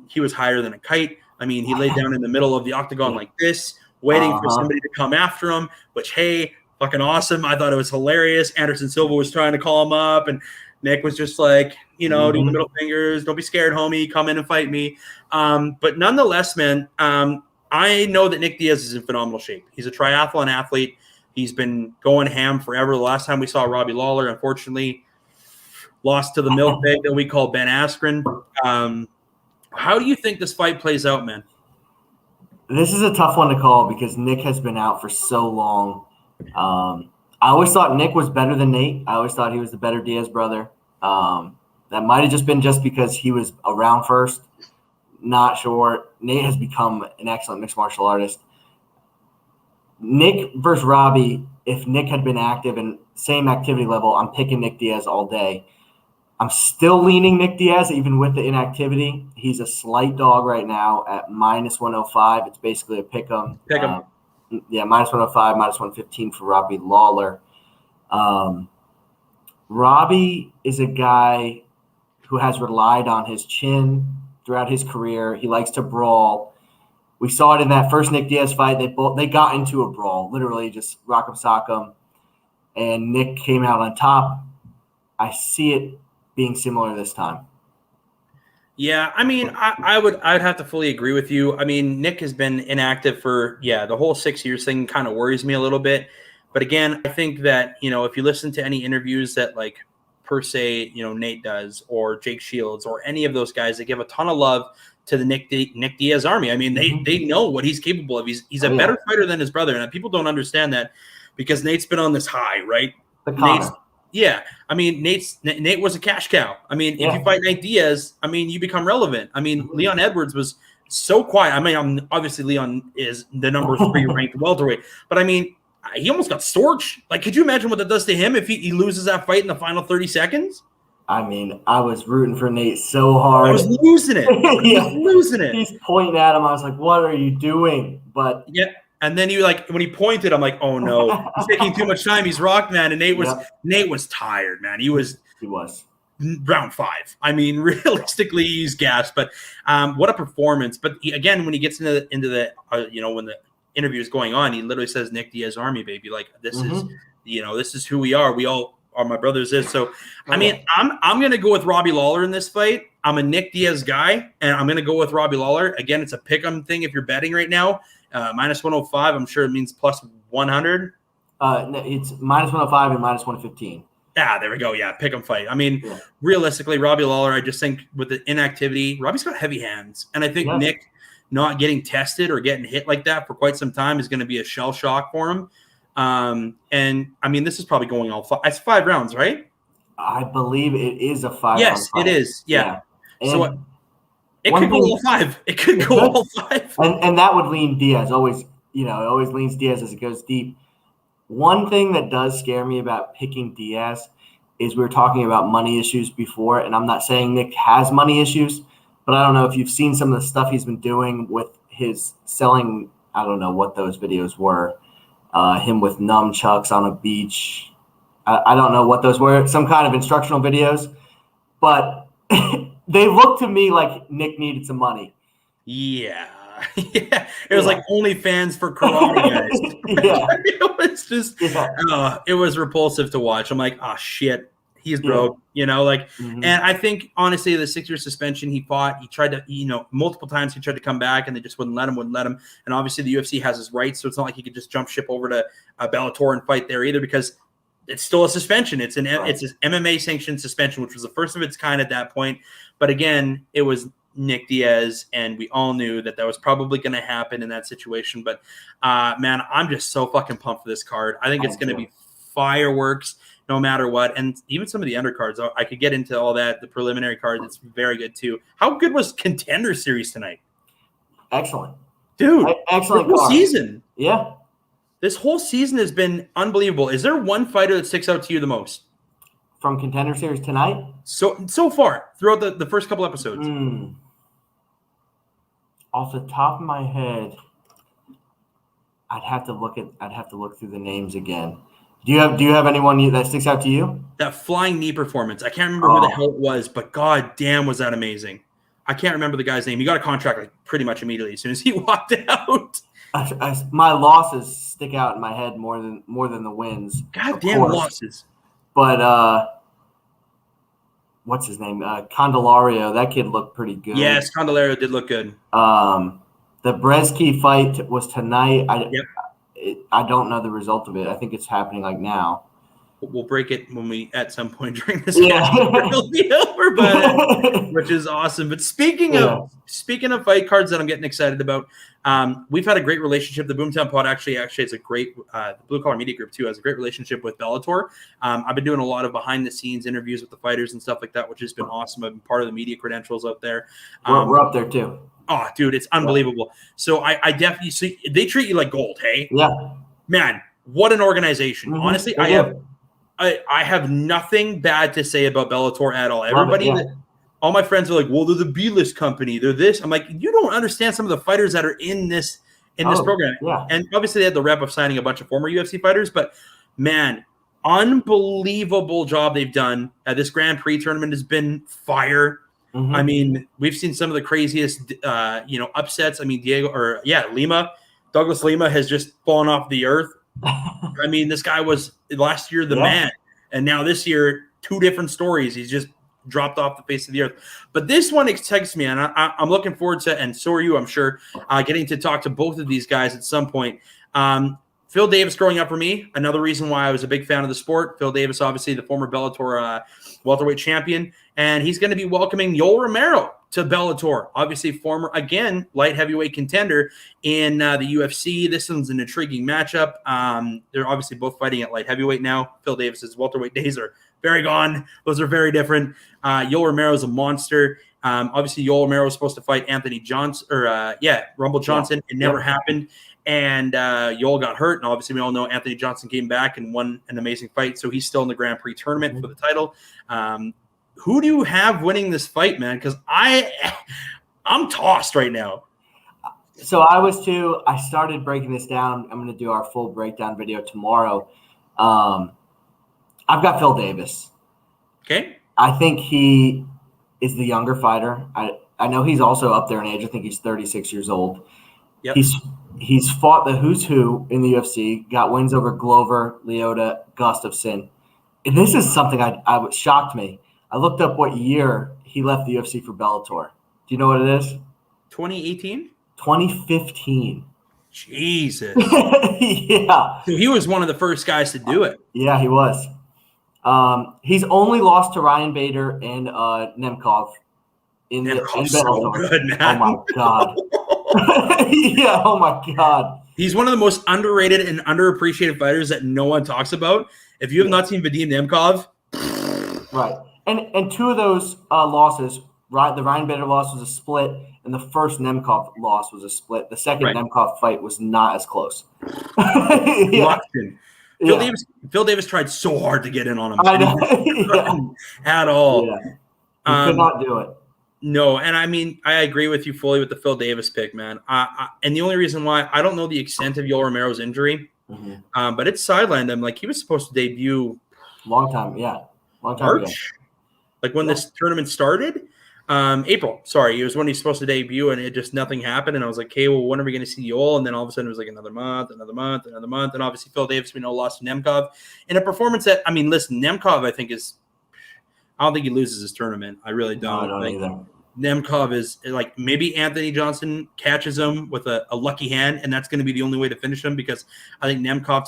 He was higher than a kite. I mean, he laid down in the middle of the octagon like this, waiting for somebody to come after him, which, hey, fucking awesome. I thought it was hilarious. Anderson Silva was trying to call him up, and Nick was just like, doing the middle fingers. Don't be scared, homie. Come in and fight me. But nonetheless, man, I know that Nick Diaz is in phenomenal shape. He's a triathlon athlete. He's been going ham forever. The last time we saw Robbie Lawler, unfortunately, lost to the milk bag that we call Ben Askren. How do you think this fight plays out, man? This is a tough one to call because Nick has been out for so long. I always thought Nick was better than Nate. I always thought he was the better Diaz brother. That might have just been just because he was around first. Not sure. Nate has become an excellent mixed martial artist. Nick versus Robbie, if Nick had been active and same activity level, I'm picking Nick Diaz all day. I'm still leaning Nick Diaz, even with the inactivity. He's a slight dog right now at minus 105. It's basically a pick 'em. Yeah, minus 105, minus 115 for Robbie Lawler. Robbie is a guy who has relied on his chin throughout his career. He likes to brawl. We saw it in that first Nick Diaz fight. They got into a brawl, literally just rock 'em, sock 'em, and Nick came out on top. I see it being similar this time. Yeah, I mean, I'd have to fully agree with you. I mean, Nick has been inactive for the whole 6 years thing kind of worries me a little bit. But again, I think that if you listen to any interviews that per se, Nate does, or Jake Shields, or any of those guys, they give a ton of love to the Nick Diaz army. I mean, they know what he's capable of. He's a better fighter than his brother, and people don't understand that because Nate's been on this high, right? I mean, Nate was a cash cow. I mean, if you fight Nate Diaz, I mean, you become relevant. I mean, Leon Edwards was so quiet. I mean, obviously Leon is the number 3 ranked welterweight, but I mean, he almost got storched. Could you imagine what that does to him if he loses that fight in the final 30 seconds? I mean, I was rooting for Nate so hard. I was losing it. He's pointing at him. I was like, what are you doing? But yeah. And then when he pointed, I'm like, oh no, he's taking too much time. He's rocked, man. And Nate was tired, man. He was round 5. I mean, realistically, he's gassed. But what a performance! But again, when he gets into the when the interview is going on, he literally says, "Nick Diaz Army, baby." This is this is who we are. We all are my brothers. So, I mean, I'm going to go with Robbie Lawler in this fight. I'm a Nick Diaz guy, and I'm going to go with Robbie Lawler. Again, it's a pick-em thing if you're betting right now. Minus 105, I'm sure it means plus 100. It's minus 105 and minus 115. Yeah, there we go. Yeah, pick 'em fight. I mean, realistically, Robbie Lawler, I just think with the inactivity, Robbie's got heavy hands. And I think Nick not getting tested or getting hit like that for quite some time is going to be a shell shock for him. And, I mean, this is probably going it's 5 rounds, right? I believe it is a 5 Yes, round it is. Yeah. So it could go all 5. It could go all 5. And that would lean Diaz. Always, it always leans Diaz as it goes deep. One thing that does scare me about picking Diaz is we were talking about money issues before, and I'm not saying Nick has money issues, but I don't know if you've seen some of the stuff he's been doing with his selling. I don't know what those videos were. Him with nunchucks on a beach. I don't know what those were. Some kind of instructional videos, but they look to me like Nick needed some money. Yeah. Yeah, it was like OnlyFans for karate guys. It was just, it was repulsive to watch. I'm like, oh shit, he's broke. And I think honestly, the 6-year suspension he fought, he tried to, multiple times he tried to come back, and they just wouldn't let him. And obviously, the UFC has his rights, so it's not like he could just jump ship over to Bellator and fight there either, because it's still a suspension. It's an MMA sanctioned suspension, which was the first of its kind at that point. But again, it was Nick Diaz, and we all knew that was probably going to happen in that situation. But man, I'm just so fucking pumped for this card. I think it's going to be fireworks no matter what. And even some of the undercards, I could get into all that. The preliminary cards, it's very good too. How good was Contender Series tonight? Excellent, dude. Excellent whole season. Yeah, this whole season has been unbelievable. Is there one fighter that sticks out to you the most from Contender Series tonight? So far throughout the first couple episodes. Off the top of my head, I'd have to look through the names again. Do you have anyone that sticks out to you? That flying knee performance. I can't remember who the hell it was, but god damn was that amazing. I can't remember the guy's name. He got a contract like pretty much immediately as soon as he walked out. My losses stick out in my head more than the wins. God damn losses. But what's his name? Candelario. That kid looked pretty good. Yes, Candelario did look good. The Brzeski fight was tonight. I don't know the result of it. I think it's happening like now. We'll break it when we at some point during this cast. It'll be over, but which is awesome. But speaking of fight cards that I'm getting excited about, we've had a great relationship. The Boomtown Pod actually is a great the Blue Collar Media Group too has a great relationship with Bellator. I've been doing a lot of behind the scenes interviews with the fighters and stuff like that, which has been awesome. I've been part of the media credentials out there. We're up there too. Oh, dude, it's unbelievable. So I definitely see they treat you like gold. Hey, man, what an organization. Honestly, I have nothing bad to say about Bellator at all. Everybody, all my friends are like, well, they're the B-list company. They're this. I'm like, you don't understand some of the fighters that are in this program. Yeah. And obviously they had the rep of signing a bunch of former UFC fighters, but man, unbelievable job they've done. This Grand Prix tournament has been fire. I mean, we've seen some of the craziest, upsets. I mean, Douglas Lima has just fallen off the earth. I mean, this guy was last year the man, and now this year 2 different stories. He's just dropped off the face of the earth. But this one excites me, and I'm looking forward to, and so are you, I'm sure, getting to talk to both of these guys at some point. Phil Davis growing up for me, another reason why I was a big fan of the sport. Phil Davis, obviously the former Bellator welterweight champion, and he's going to be welcoming Yoel Romero to Bellator. Obviously former, again, light heavyweight contender in the UFC. This one's an intriguing matchup. They're obviously both fighting at light heavyweight now. Phil Davis's welterweight days are very gone. Those are very different. Yoel Romero is a monster. Obviously, Yoel Romero was supposed to fight Anthony Johnson, Rumble Johnson. It never happened. And Yoel got hurt, and obviously we all know Anthony Johnson came back and won an amazing fight, so he's still in the Grand Prix tournament for the title. Who do you have winning this fight, man? Because I'm tossed right now. So I was too. I started breaking this down. I'm going to do our full breakdown video tomorrow. I've got Phil Davis. Okay. I think he is the younger fighter. I know he's also up there in age. I think he's 36 years old. Yep. He's fought the who's who in the UFC, got wins over Glover, Lyoto, Gustafsson. And this is something I shocked me. I looked up what year he left the UFC for Bellator. Do you know what it is? 2018? 2015. Jesus. Yeah. So he was one of the first guys to do it. Yeah, he was. He's only lost to Ryan Bader and Nemkov in Bellator. So good, man. Oh my god. Yeah. Oh my god. He's one of the most underrated and underappreciated fighters that no one talks about. If you have not seen Vadim Nemkov, right, and two of those losses, right? The Ryan Bader loss was a split, and the first Nemkov loss was a split. The second Nemkov fight was not as close. Yeah. Phil Davis tried so hard to get in on him. I know. At all. Yeah. He could not do it. No, and I mean, I agree with you fully with the Phil Davis pick, man. And the only reason why I don't know the extent of Yoel Romero's injury, but it's sidelined him. Like he was supposed to debut long time ago. March, like when this tournament started. April. Sorry, it was when he's supposed to debut, and it just nothing happened. And I was like, okay, well, when are we going to see Yoel? And then all of a sudden, it was like another month, and obviously Phil Davis, we know, lost to Nemkov in a performance that, I mean, listen, Nemkov, I think I don't think he loses this tournament. I really don't. No, I don't either. Nemkov is like maybe Anthony Johnson catches him with a lucky hand, and that's going to be the only way to finish him because I think Nemkov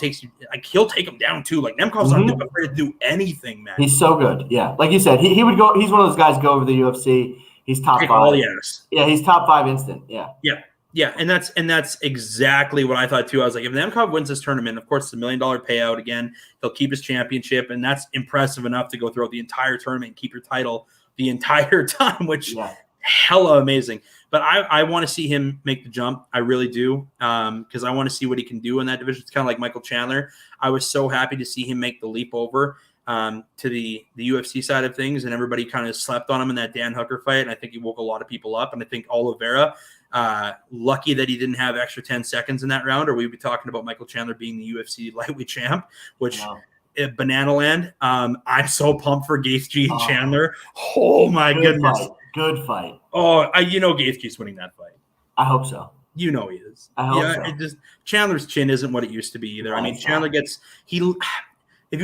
he'll take him down too. Like Nemkov's not afraid to do anything, man. He's so good. Yeah. Like you said, he would go. He's one of those guys go over the UFC. He's top 5. Oh, yes. Yeah, he's top 5 instant. Yeah. Yeah. Yeah. And that's exactly what I thought too. I was like, if Nemkov wins this tournament, of course, it's $1 million payout again. He'll keep his championship, and that's impressive enough to go throughout the entire tournament and keep your title the entire time, which hella amazing. But I want to see him make the jump. I really do, because I want to see what he can do in that division. It's kind of like Michael Chandler. I was so happy to see him make the leap over to the UFC side of things, and everybody kind of slept on him in that Dan Hooker fight, and I think he woke a lot of people up. And I think Oliveira, lucky that he didn't have extra 10 seconds in that round, or we'd be talking about Michael Chandler being the UFC lightweight champ, which – Banana Land. I'm so pumped for Gaethje and Chandler. Oh my goodness. Good fight. Oh, Gaethje's winning that fight. I hope so. You know he is. I hope so. Chandler's chin isn't what it used to be either. I mean, Chandler if he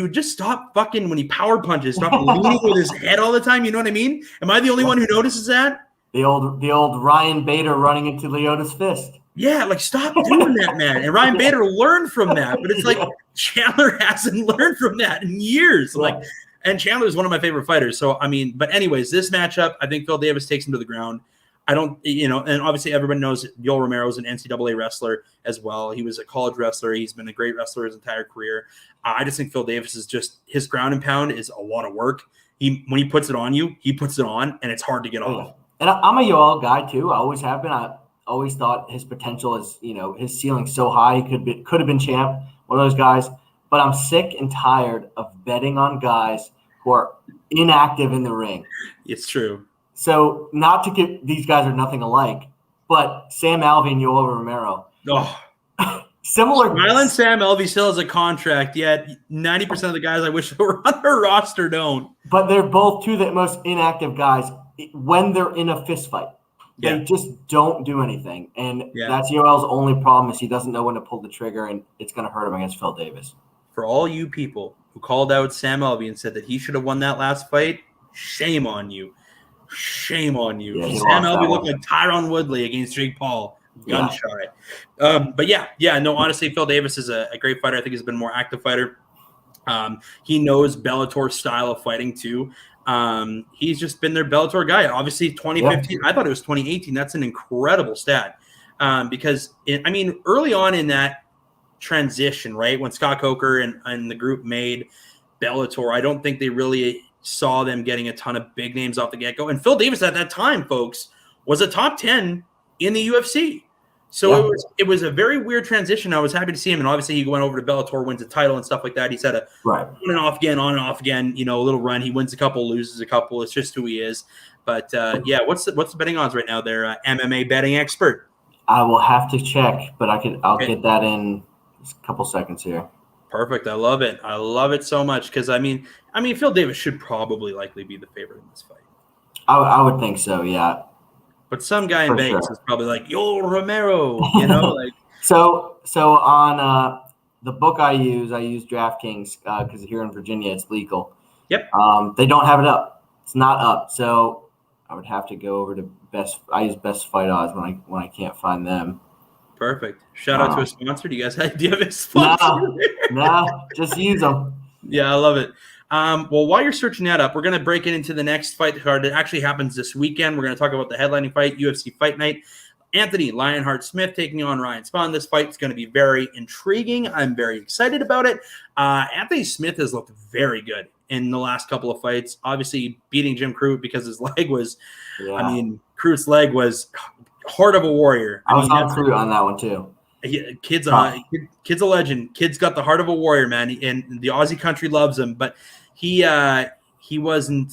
would just stop fucking when he power punches, stop leaning with his head all the time. You know what I mean? Am I the only one who notices that? The old Ryan Bader running into Lyota's fist. Yeah, like stop doing that, man. And Ryan Bader learned from that, but it's like Chandler hasn't learned from that in years. Like, and Chandler is one of my favorite fighters. So I mean, but anyways, this matchup, I think Phil Davis takes him to the ground. I don't, and obviously everybody knows Yoel Romero is an NCAA wrestler as well. He was a college wrestler. He's been a great wrestler his entire career. I just think Phil Davis is just his ground and pound is a lot of work. When he puts it on you, he puts it on, and it's hard to get off. And I'm a Yoel guy too. I always have been. I always thought his potential is, his ceiling's so high. He could have been champ, one of those guys. But I'm sick and tired of betting on guys who are inactive in the ring. It's true. So not to get these guys are nothing alike, but Sam Alvey and Yoel Romero. Oh, similar. Mylan Sam Alvey still has a contract, yet 90% of the guys I wish were on their roster don't. But they're both two of the most inactive guys when they're in a fist fight. They just don't do anything. And that's Yoel's only problem is he doesn't know when to pull the trigger, and it's going to hurt him against Phil Davis. For all you people who called out Sam Alvey and said that he should have won that last fight, shame on you. Shame on you. Yeah, Sam Alvey looked like Tyron Woodley against Jake Paul. Gun shy. But honestly, Phil Davis is a great fighter. I think he's been a more active fighter. He knows Bellator's style of fighting too. He's just been their Bellator guy. Obviously, 2015. I thought it was 2018. That's an incredible stat. Because early on in that transition, right, when Scott Coker and the group made Bellator, I don't think they really saw them getting a ton of big names off the get-go. And Phil Davis at that time, folks, was a top 10 in the UFC. So it was a very weird transition. I was happy to see him. And obviously he went over to Bellator, wins a title and stuff like that. He's had a on and off again, a little run. He wins a couple, loses a couple. It's just who he is. But what's the betting odds right now there, MMA betting expert? I will have to check, but I'll get that in a couple seconds here. Perfect. I love it. I love it so much because I mean, Phil Davis should probably likely be the favorite in this fight. I would think so. Yeah. But some guy in For Vegas sure. is probably like, yo, Romero, you know, like. So on the book I use DraftKings because here in Virginia it's legal. Yep. They don't have it up. It's not up. So I would have to go over to I use Best Fight Odds when I can't find them. Perfect. Shout out to a sponsor. Do you guys have a sponsor? No, just use them. Yeah, I love it. Well, while you're searching that up, we're going to break it into the next fight card that actually happens this weekend. We're going to talk about the headlining fight, UFC Fight Night. Anthony Lionheart Smith taking on Ryan Spahn. This fight is going to be very intriguing. I'm very excited about it. Anthony Smith has looked very good in the last couple of fights. Obviously, beating Jim Crute because his leg was, Crute's leg was heart of a warrior. I was on Crute on that one too. Kid's a legend. Kid's got the heart of a warrior, man, and the Aussie country loves him. But he wasn't,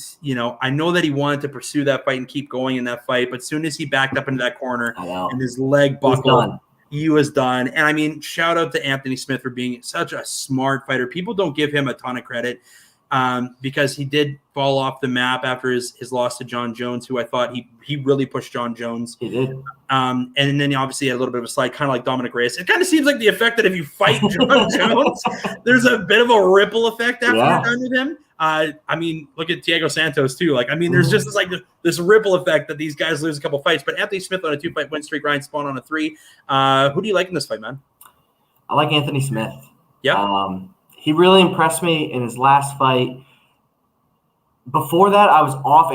I know that he wanted to pursue that fight and keep going in that fight. But as soon as he backed up into that corner and his leg buckled, he was done. And I mean, shout out to Anthony Smith for being such a smart fighter. People don't give him a ton of credit because he did fall off the map after his loss to John Jones, who I thought he really pushed John Jones. He did. And then he obviously had a little bit of a slide, kind of like Dominic Reyes. It kind of seems like the effect that if you fight John Jones, there's a bit of a ripple effect after you're done with him. I mean, look at Thiago Santos too. Like, I mean, there's just this ripple effect that these guys lose a couple fights. But Anthony Smith on a 2-fight win streak, Ryan Spahn on a 3. Who do you like in this fight, man? I like Anthony Smith. Yeah. He really impressed me in his last fight. Before that, I was off.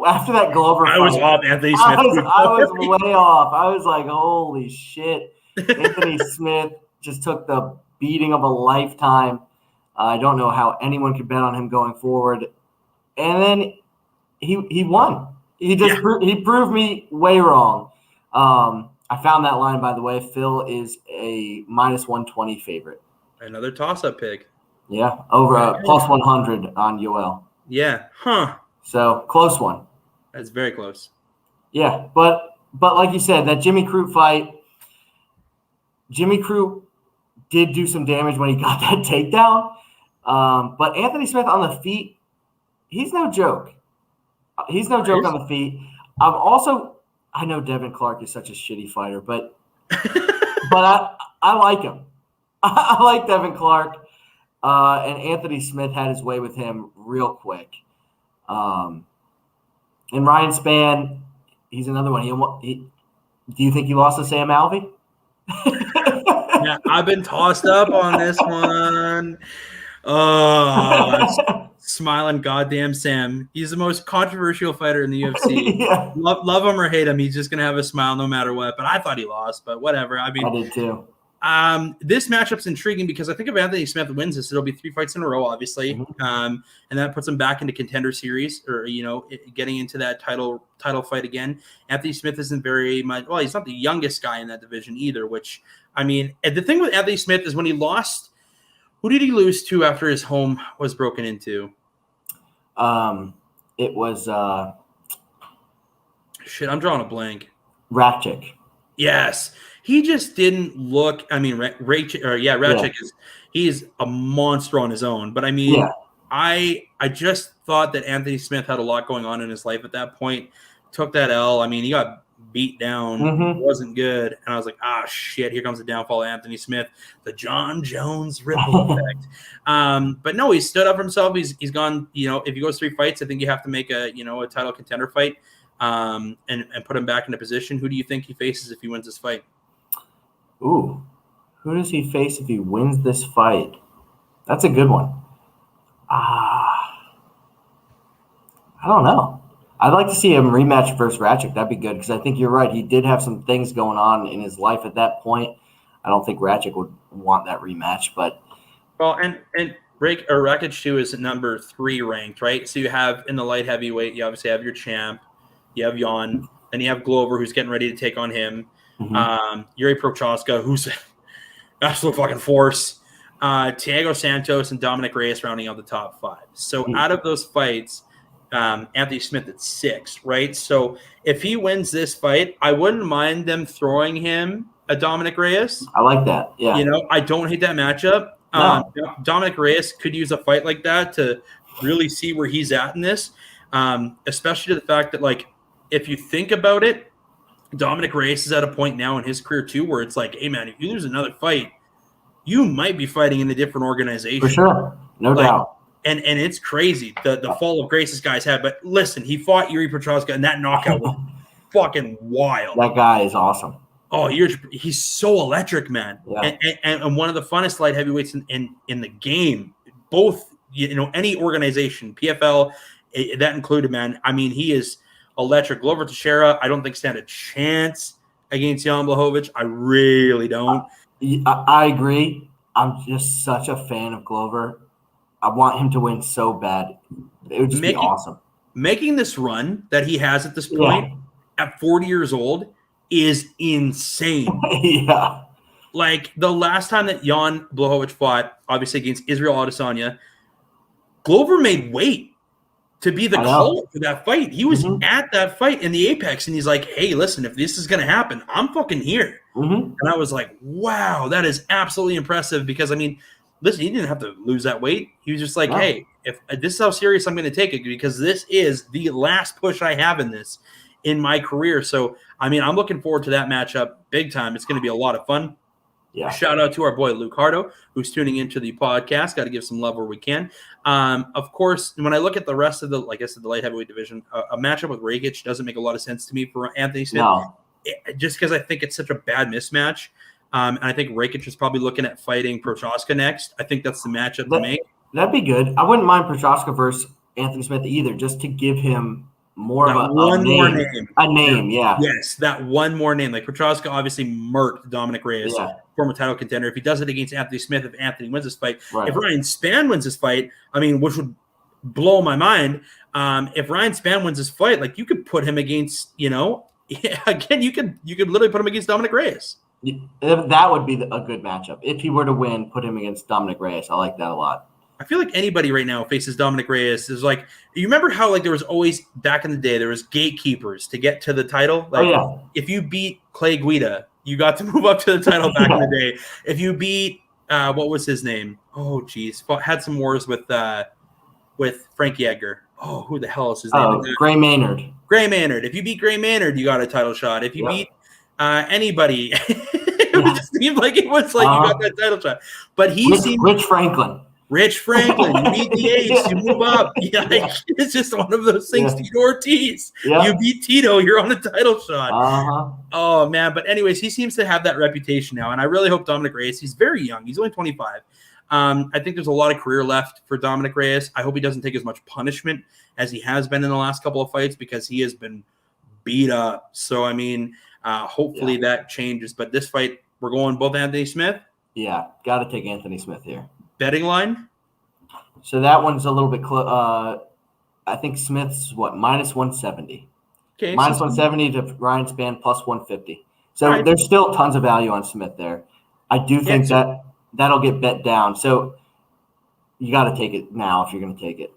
After that Glover fight, I was off Anthony Smith. I was way off. I was like, holy shit. Anthony Smith just took the beating of a lifetime. I don't know how anyone could bet on him going forward. And then he won. He he proved me way wrong. I found that line, by the way. Phil is a -120 favorite. Another toss-up pick. Yeah, over a +100 on Yoel. Yeah. Huh. So close one. That's very close. Yeah, but like you said, that Jimmy Crute fight, Jimmy Crute did do some damage when he got that takedown. But Anthony Smith on the feet, he's no joke. He's no joke on the feet. I know Devin Clark is such a shitty fighter, but I like him. I like Devin Clark. And Anthony Smith had his way with him real quick. And Ryan Spahn, he's another one. Do you think he lost to Sam Alvey? Yeah, I've been tossed up on this one. Smiling goddamn Sam. He's the most controversial fighter in the UFC. Yeah. Love him or hate him, he's just going to have a smile no matter what. But I thought he lost, but whatever. I mean, I did too. This matchup's intriguing because I think if Anthony Smith wins this, it'll be 3 fights in a row, obviously. And that puts him back into contender series or, getting into that title fight again. Anthony Smith isn't very much, well, he's not the youngest guy in that division either, which, I mean, the thing with Anthony Smith is when he lost, who did he lose to after his home was broken into? It was shit, I'm drawing a blank. Ratchik. Yes. He just didn't look. I mean, Ratchik he's a monster on his own. But I mean, I just thought that Anthony Smith had a lot going on in his life at that point. Took that L. I mean, he got beat down. It wasn't good. And I was like, shit, here comes the downfall of Anthony Smith. The John Jones ripple effect. But no, he stood up for himself. He's gone, if he goes 3 fights, I think you have to make a title contender fight and put him back into position. Who do you think he faces if he wins this fight? Ooh, who does he face if he wins this fight? That's a good one. I don't know. I'd like to see him rematch versus Ratchik. That'd be good because I think you're right. He did have some things going on in his life at that point. I don't think Ratchik would want that rematch, but and Rakic too is at number 3 ranked, right? So you have in the light heavyweight, you obviously have your champ, you have Jan, and you have Glover who's getting ready to take on him. Yuri Prochaska, who's an absolute fucking force. Thiago Santos and Dominic Reyes rounding out the top 5. So out of those fights, Anthony Smith at 6, right? So if he wins this fight, I wouldn't mind them throwing him a Dominic Reyes. I like that. Yeah. I don't hate that matchup. No. Dominic Reyes could use a fight like that to really see where he's at in this, especially to the fact that, like, if you think about it, Dominic Reyes is at a point now in his career too where it's like, hey man, if you lose another fight, you might be fighting in a different organization. For sure. No doubt. And it's crazy the fall of grace this guy's had. But listen, he fought Yuri Prochazka, and that knockout was fucking wild. That guy is awesome. Oh, he's so electric, man. Yeah. And one of the funnest light heavyweights in the game. Both, any organization, PFL, that included, man. I mean, he is electric. Glover Teixeira, I don't think stand a chance against Jan Blachowicz. I really don't. I agree. I'm just such a fan of Glover. I want him to win so bad. It would just be awesome. Making this run that he has at this point at 40 years old is insane. Yeah. Like the last time that Jan Blachowicz fought, obviously against Israel Adesanya, Glover made weight to be the caller for that fight. He was at that fight in the Apex, and he's like, hey, listen, if this is going to happen, I'm fucking here. And I was like, wow, that is absolutely impressive because, I mean, listen, he didn't have to lose that weight. He was just like, hey, if this is how serious I'm going to take it because this is the last push I have in my career. So, I mean, I'm looking forward to that matchup big time. It's going to be a lot of fun. Yeah. Shout out to our boy Luke Hardo, who's tuning into the podcast. Got to give some love where we can. Of course, when I look at the rest of the, like I said, the light heavyweight division, a matchup with Rakic doesn't make a lot of sense to me for Anthony Smith. No. Just because I think it's such a bad mismatch. And I think Rakic is probably looking at fighting Prochazka next. I think that's the matchup to make. That'd be good. I wouldn't mind Prochazka versus Anthony Smith either, just to give him more of a name. A name, yeah. Yes, that one more name. Like Prochazka obviously murked Dominic Reyes, former title contender. If he does it against Anthony Smith, if Anthony wins this fight, if Ryan Spann wins this fight, I mean, which would blow my mind. If Ryan Spann wins this fight, like you could put him against, again, you could literally put him against Dominic Reyes. That would be a good matchup. If he were to win, put him against Dominic Reyes. I like that a lot. I feel like anybody right now faces Dominic Reyes is like, you remember how like there was always back in the day, there was gatekeepers to get to the title. Like if you beat Clay Guida, you got to move up to the title back in the day. If you beat, what was his name? Oh, geez. Had some wars with Frankie Edgar. Oh, who the hell is his name? Gray Maynard. Gray Maynard. If you beat Gray Maynard, you got a title shot. If you beat anybody, it just seemed like it was like you got that title shot. But Rich Franklin. Rich Franklin, you beat the ace, you move up. Yeah, like, it's just one of those things. Tito Ortiz, you beat Tito, you're on a title shot. Oh man, but anyways, he seems to have that reputation now, and I really hope Dominic Reyes. He's very young; he's only 25. I think there's a lot of career left for Dominic Reyes. I hope he doesn't take as much punishment as he has been in the last couple of fights because he has been beat up. So I mean, hopefully that changes. But this fight, we're going both Anthony Smith. Yeah, got to take Anthony Smith here. Betting line? So that one's a little bit close. I think Smith's minus 170. Okay, minus 170 to Ryan Spann plus 150. So there's still tons of value on Smith there. I do think that'll get bet down. So you got to take it now if you're going to take it.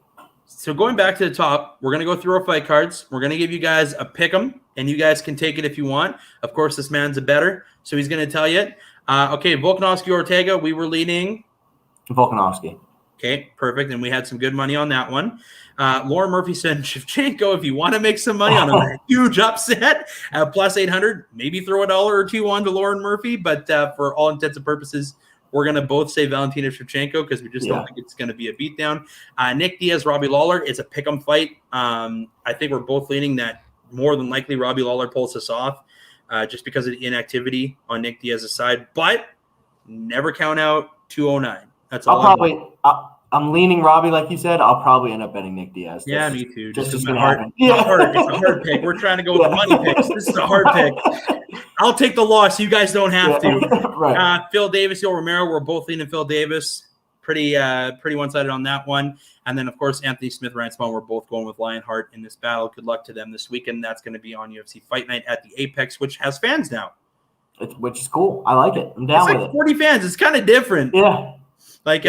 So going back to the top, we're going to go through our fight cards. We're going to give you guys a pick 'em, and you guys can take it if you want. Of course, this man's a bettor, so he's going to tell you. Okay, Volkanovski Ortega, we were leaning Volkanovski. Okay, perfect. And we had some good money on that one. Lauren Murphy said, Shevchenko, if you want to make some money on a huge upset at plus 800, maybe throw $1 or $2 on to Lauren Murphy. But for all intents and purposes, we're going to both say Valentina Shevchenko because we just don't think it's going to be a beatdown. Nick Diaz, Robbie Lawler, it's a pick-em fight. I think we're both leaning that more than likely Robbie Lawler pulls us off just because of the inactivity on Nick Diaz's side. But never count out 209. That's all. I'm leaning Robbie, like you said. I'll probably end up betting Nick Diaz. Yeah, me too. Just it's a hard pick. We're trying to go with the money picks. This is a hard pick. I'll take the loss. You guys don't have to. Phil Davis, Yo Romero. We're both leaning Phil Davis. Pretty one-sided on that one. And then, of course, Anthony Smith, Ryan Spann. We're both going with Lionheart in this battle. Good luck to them this weekend. That's going to be on UFC Fight Night at the Apex, which has fans now. Which is cool. I like it. I'm down with it. 40 fans. It's kind of different. Yeah. Like,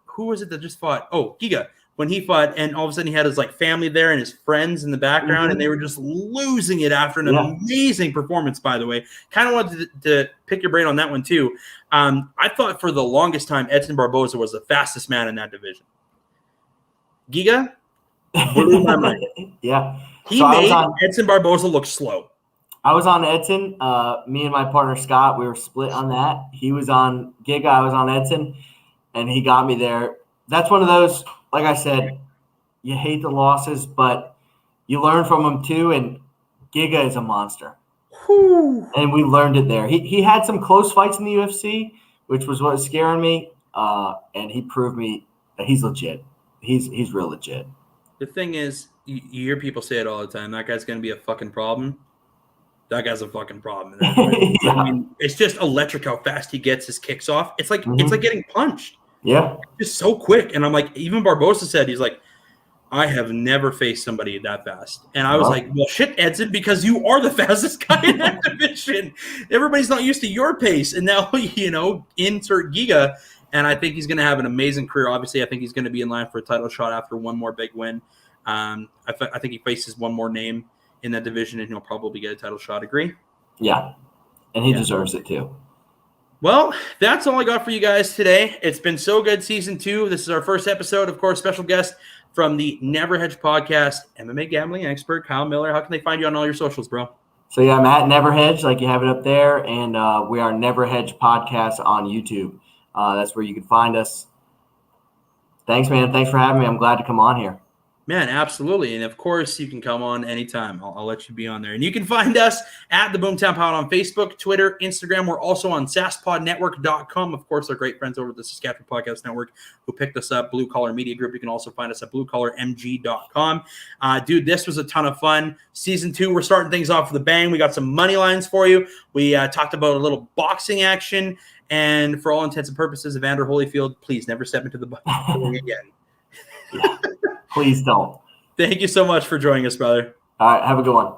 who was it that just fought? Oh, Giga. When he fought, and all of a sudden he had his family there and his friends in the background, and they were just losing it after an amazing performance, by the way. Kind of wanted to pick your brain on that one, too. I thought for the longest time, Edson Barboza was the fastest man in that division. Giga blew my mind. Yeah. He made Edson Barboza look slow. I was on Edson. Me and my partner Scott, we were split on that. He was on Giga, I was on Edson, and he got me there. That's one of those, like I said, you hate the losses, but you learn from them too. And Giga is a monster. Whew. And we learned it there. He had some close fights in the UFC, which was what was scaring me. And he proved me that he's legit. He's real legit. The thing is, you hear people say it all the time. That guy's going to be a fucking problem. That guy's a fucking problem. Yeah. I mean, it's just electric how fast he gets his kicks off. It's like it's like getting punched. Yeah. It's just so quick. And I'm like, even Barbosa said, he's like, I have never faced somebody that fast. And I was like, well, shit, Edson, because you are the fastest guy in that division. Everybody's not used to your pace. And now, insert Giga. And I think he's going to have an amazing career. Obviously, I think he's going to be in line for a title shot after one more big win. I think he faces one more name in that division, and he'll probably get a title shot. Agree? Yeah. And he deserves it too. Well, that's all I got for you guys today. It's been so good, season 2. This is our first episode. Of course, special guest from the Never Hedge podcast, MMA gambling expert Kyle Miller. How can they find you on all your socials, bro? So, yeah, I'm at Never Hedge, like you have it up there. And we are Never Hedge Podcast on YouTube. That's where you can find us. Thanks, man. Thanks for having me. I'm glad to come on here. Man, absolutely. And of course, you can come on anytime. I'll let you be on there. And you can find us at the Boomtown Pod on Facebook, Twitter, Instagram. We're also on SaskPodNetwork.com. Of course, our great friends over at the Saskatchewan Podcast Network who picked us up, Blue Collar Media Group. You can also find us at BlueCollarMG.com. Dude, this was a ton of fun. Season 2, we're starting things off with a bang. We got some money lines for you. We talked about a little boxing action. And for all intents and purposes, Evander Holyfield, please never step into the boxing again. Yeah. Please don't. Thank you so much for joining us, brother. All right. Have a good one.